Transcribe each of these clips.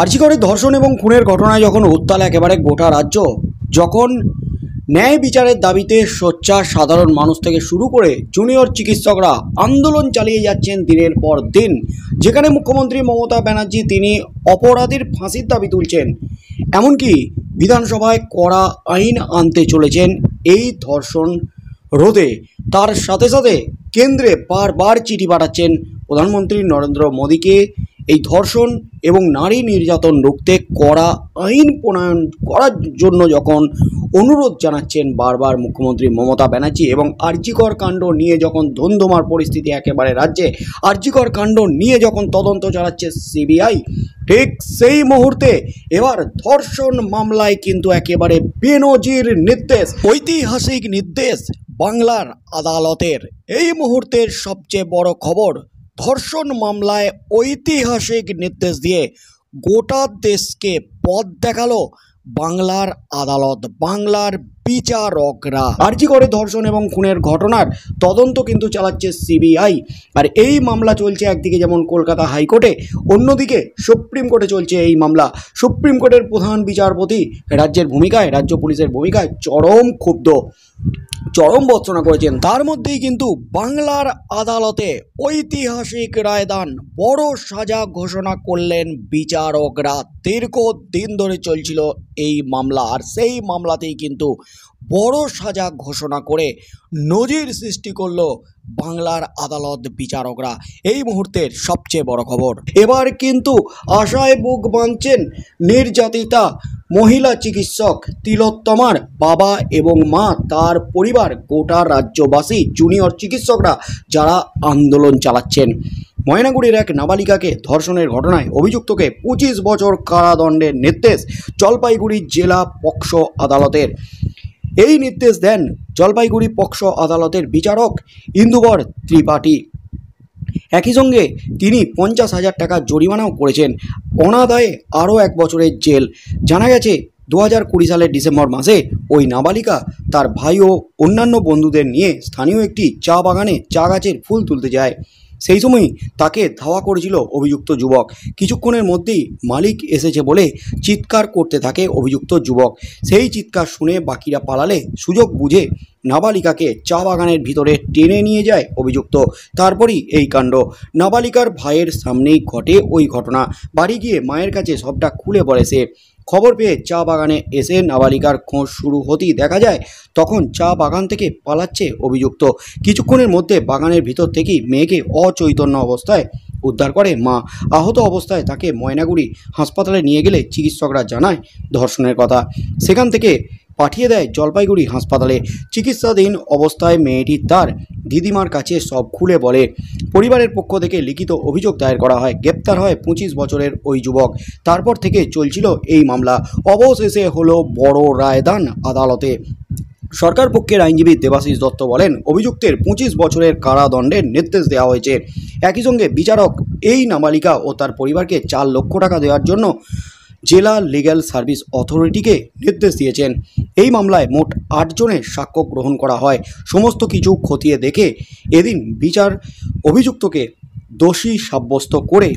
আরজিকরের ধর্ষণ এবং খুনের ঘটনায় যখন উত্তাল একেবারে গোটা রাজ্য, যখন ন্যায় বিচারের দাবিতে সোচ্চার সাধারণ মানুষ থেকে শুরু করে জুনিয়র চিকিৎসকরা আন্দোলন চালিয়ে যাচ্ছেন দিনের পর দিন, যেখানে মুখ্যমন্ত্রী মমতা ব্যানার্জি তিনি অপরাধীর ফাঁসির দাবি তুলছেন, এমনকি বিধানসভায় কড়া আইন আনতে চলেছেন এই ধর্ষণ রোধে। তার সাথে সাথে কেন্দ্রে বারবার চিঠি পাঠাচ্ছেন প্রধানমন্ত্রী নরেন্দ্র মোদীকে এই ধর্ষণ এবং নারী নির্যাতন রুখতে কড়া আইন প্রণয়ন করার জন্য যখন অনুরোধ জানাচ্ছেন বারবার মুখ্যমন্ত্রী মমতা ব্যানার্জি, এবং আরজিকর কাণ্ড নিয়ে যখন ধুন্ধুমার পরিস্থিতি একেবারে রাজ্যে, আরজিকর কাণ্ড নিয়ে যখন তদন্ত চালাচ্ছে সিবিআই, ঠিক সেই মুহূর্তে এবার ধর্ষণ মামলায় কিন্তু একেবারে বেনজির নির্দেশ, ঐতিহাসিক নির্দেশ বাংলার আদালতের। এই মুহূর্তের সবচেয়ে বড় খবর, ধর্ষণ মামলায় ঐতিহাসিক নির্দেশ দিয়ে গোটা দেশকে পথ দেখালো বাংলার আদালত, বাংলার বিচারকরা। আরজিকরে ধর্ষণ এবং খুনের ঘটনার তদন্ত কিন্তু চালাচ্ছে সিবিআই, আর এই মামলা চলছে একদিকে যেমন কলকাতা হাইকোর্টে, অন্যদিকে সুপ্রিম কোর্টে চলছে এই মামলা। সুপ্রিম কোর্টের প্রধান বিচারপতি রাজ্যের ভূমিকায়, রাজ্য পুলিশের ভূমিকায় চরম ক্ষুব্ধ, চরম ভর্ৎসনা করেছেন। তার মধ্যেই কিন্তু বাংলার আদালতে ঐতিহাসিক রায়দান, বড় সাজা ঘোষণা করলেন বিচারকরা। দীর্ঘদিন ধরে চলছিল এই মামলা, আর সেই মামলাতেই কিন্তু বড় সাজা ঘোষণা করে নজির সৃষ্টি করলো বাংলার আদালত বিচারকরা। এই মুহূর্তের সবচেয়ে বড় খবর, এবার কিন্তু আশায় বুক বাঁধছেন নির্যাতিতা মহিলা চিকিৎসক তিলোত্তমার বাবা এবং মা, তার পরিবার, গোটা রাজ্যবাসী, জুনিয়র চিকিৎসকরা যারা আন্দোলন চালাচ্ছেন। ময়নাগুড়ির এক নাবালিকাকে ধর্ষণের ঘটনায় অভিযুক্তকে 25 বছর কারাদণ্ডের নির্দেশ জলপাইগুড়ি জেলা পক্সো আদালতের। এই নির্দেশ দেন জলপাইগুড়ি পক্সো আদালতের বিচারক ইন্দুবর ত্রিপাঠী। একই সঙ্গে তিনি 50,000 টাকা জরিমানাও করেছেন, অনাদায়ে আরও 1 বছরের জেল। জানা গেছে 2020 সালের ডিসেম্বর মাসে ওই নাবালিকা তার ভাই ও অন্যান্য বন্ধুদের নিয়ে স্থানীয় একটি চা বাগানে চা গাছের ফুল তুলতে যায়। সেই সময়ই তাকে ধাওয়া করেছিল অভিযুক্ত যুবক। কিছুক্ষণের মধ্যেই মালিক এসেছে বলে চিৎকার করতে থাকে অভিযুক্ত যুবক। সেই চিৎকার শুনে বাকিরা পালালে সুযোগ বুঝে নাবালিকাকে চা বাগানের ভিতরে টেনে নিয়ে যায় অভিযুক্ত। তারপরই এই কাণ্ড। নাবালিকার ভাইয়ের সামনেই ঘটে ওই ঘটনা। বাড়ি গিয়ে মায়ের কাছে সবটা খুলে বলে সে। খবর পেয়ে চা বাগানে এসে নাবালিকার খোঁজ শুরু হতেই দেখা যায় তখন চা বাগান থেকে পালাচ্ছে অভিযুক্ত। কিছুক্ষণের মধ্যে বাগানের ভিতর থেকেই মেয়েকে অচৈতন্য অবস্থায় উদ্ধার করে মা। আহত অবস্থায় তাকে ময়নাগুড়ি হাসপাতালে নিয়ে গেলে চিকিৎসকরা জানায় ধর্ষণের কথা। সেখান থেকে পাঠিয়ে দেয় জলপাইগুড়ি হাসপাতালে। চিকিৎসাধীন অবস্থায় মেয়েটি তার দিদিমার কাছে সব খুলে বলে। পরিবারের পক্ষ থেকে লিখিত অভিযোগ দায়ের করা হয়। গ্রেপ্তার হয় 25 বছরের ওই যুবক। তারপর থেকে চলছিল এই মামলা। অবশেষে হলো বড় রায়দান আদালতে। সরকার পক্ষের আইনজীবী দেবাশিস দত্ত বলেন, অভিযুক্তের 25 বছরের কারাদণ্ডের নির্দেশ দেওয়া হয়েছে। একই সঙ্গে বিচারক এই নাবালিকা ও তার পরিবারকে 4 লক্ষ টাকা দেওয়ার জন্য জেলা লিগ্যাল সার্ভিস অথরিটিকে নির্দেশ দিয়েছেন। এই মামলায় মোট 8 জনের সাক্ষ্য গ্রহণ করা হয়। সমস্ত কিছু খতিয়ে দেখে এদিন বিচার অভিযুক্তকে দোষী সাব্যস্ত করে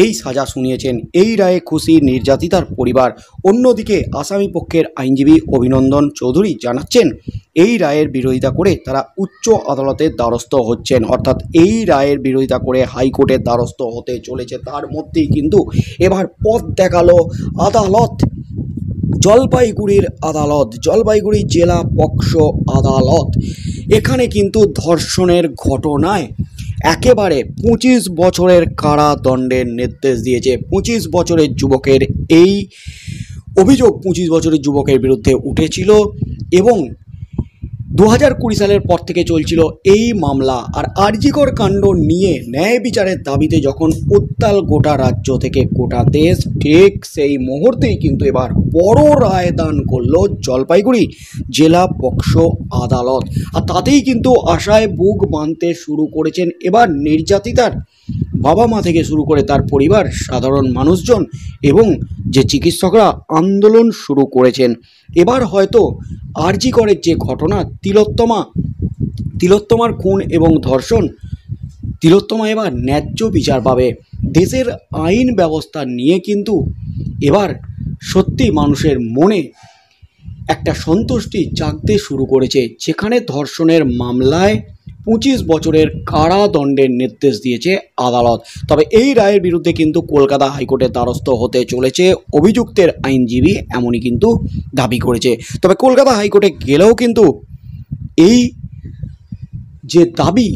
এই সাজা শুনিয়েছেন। এই রায়ে খুশি নির্যাতিতার পরিবার। অন্যদিকে আসামি পক্ষের আইনজীবী অভিনন্দন চৌধুরী জানাচ্ছেন, এই রায়ের বিরোধিতা করে তারা উচ্চ আদালতের দ্বারস্থ হচ্ছেন, অর্থাৎ এই রায়ের বিরোধিতা করে হাইকোর্টের দ্বারস্থ হতে চলেছে। তার মধ্যেই কিন্তু এবার পথ দেখালো আদালত, জলপাইগুড়ির আদালত, জলপাইগুড়ি জেলা পক্সো আদালত। এখানে কিন্তু ধর্ষণের ঘটনায় একেবারে 25 বছরের কারাদণ্ডের নির্দেশ দিয়েছে। 25 বছরের যুবকের এই অভিযোগ 25 বছরের যুবকের বিরুদ্ধে উঠেছিল, এবং 2020 সালের পর থেকে চলছিল এই মামলা। আর আরজিকর কাণ্ড নিয়ে ন্যায় বিচারের দাবিতে যখন উত্তাল গোটা রাজ্য থেকে গোটা দেশ, ঠিক সেই মুহূর্তেই কিন্তু এবার বড় রায়দান করলো জলপাইগুড়ি জেলা পক্সো আদালত। আর তাতেই কিন্তু আশায় বুক বাঁধতে শুরু করেছেন এবার নির্যাতিতার বাবা মা থেকে শুরু করে তার পরিবার, সাধারণ মানুষজন এবং যে চিকিৎসকরা আন্দোলন শুরু করেছেন। এবার হয়তো আরজিকরের যে ঘটনা, তিলোত্তমার খুন এবং ধর্ষণ, তিলোত্তমা এবার ন্যায্য বিচার পাবে। দেশের আইন ব্যবস্থা নিয়ে কিন্তু এবার সত্যি মানুষের মনে একটা সন্তুষ্টি জাগতে শুরু করেছে, যেখানে ধর্ষণের মামলায় 25 বছরের কারাদণ্ডের নির্দেশ দিয়েছে আদালত। তবে এই রায়ের বিরুদ্ধে কিন্তু কলকাতা হাইকোর্টের দ্বারস্থ হতে চলেছে অভিযুক্তের আইনজীবী, এমনই কিন্তু দাবি করেছে। তবে কলকাতা হাইকোর্টে গেলেও কিন্তু এই যে দাবি,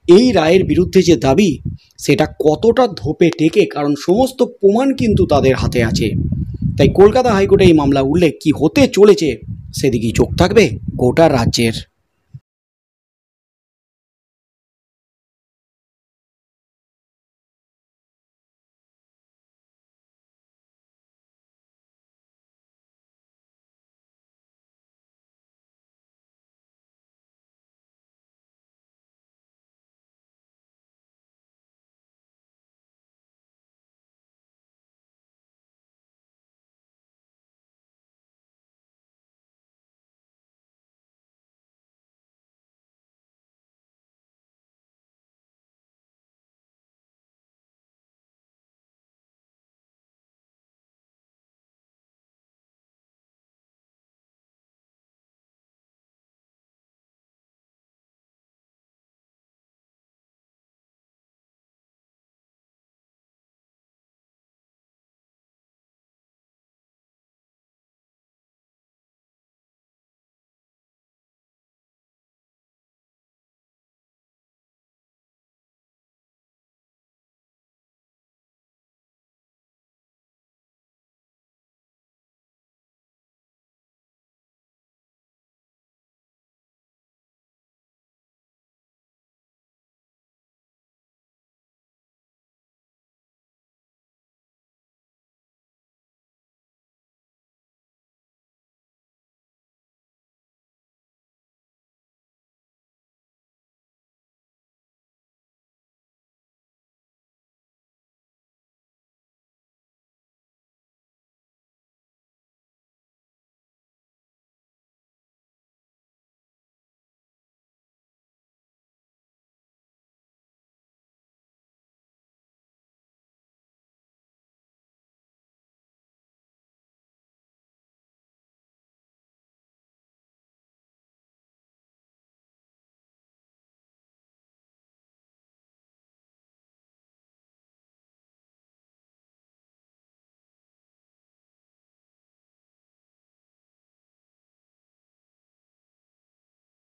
এই রায়ের বিরুদ্ধে যে দাবি, সেটা কতটা ধোপে টেকে, কারণ সমস্ত প্রমাণ কিন্তু তাদের হাতে আছে। তাই কলকাতা হাইকোর্টে এই মামলা উঠলে কি হতে চলেছে সেদিকেই চোখ থাকবে গোটা রাজ্যের।